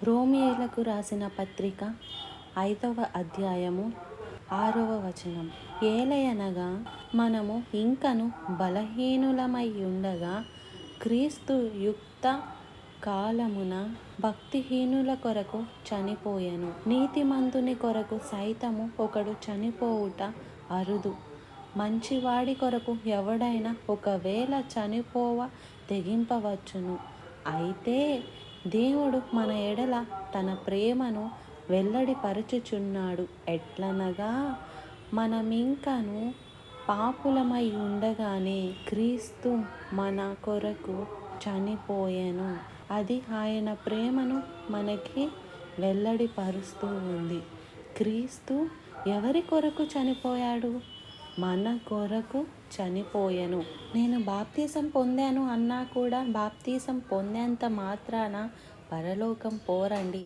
రోమియోలకు రాసిన పత్రిక 5వ అధ్యాయము 6వ వచనం. ఏలయనగా మనము ఇంకను బలహీనులమై ఉండగా క్రీస్తు యుక్త కాలమున భక్తిహీనుల కొరకు చనిపోయెను. నీతిమంతుని కొరకు సైతము ఒకడు చనిపోవుట అరుదు. మంచివాడి కొరకు ఎవడైనా ఒకవేళ చనిపోవ తెగింపవచ్చును. అయితే దేవుడు మన ఎడల తన ప్రేమను వెల్లడిపరచుచున్నాడు. ఎట్లనగా మనమింకను పాపులమై ఉండగానే క్రీస్తు మన కొరకు చనిపోయెను. అది ఆయన ప్రేమను మనకి వెల్లడిపరుస్తూ ఉంది. క్రీస్తు ఎవరి కొరకు చనిపోయాడు? మన కొరకు చనిపోయెను. నేను బాప్తీసం పొందాను అన్నా కూడా బాప్తీసం పొందేంత మాత్రాన పరలోకం పోరండి.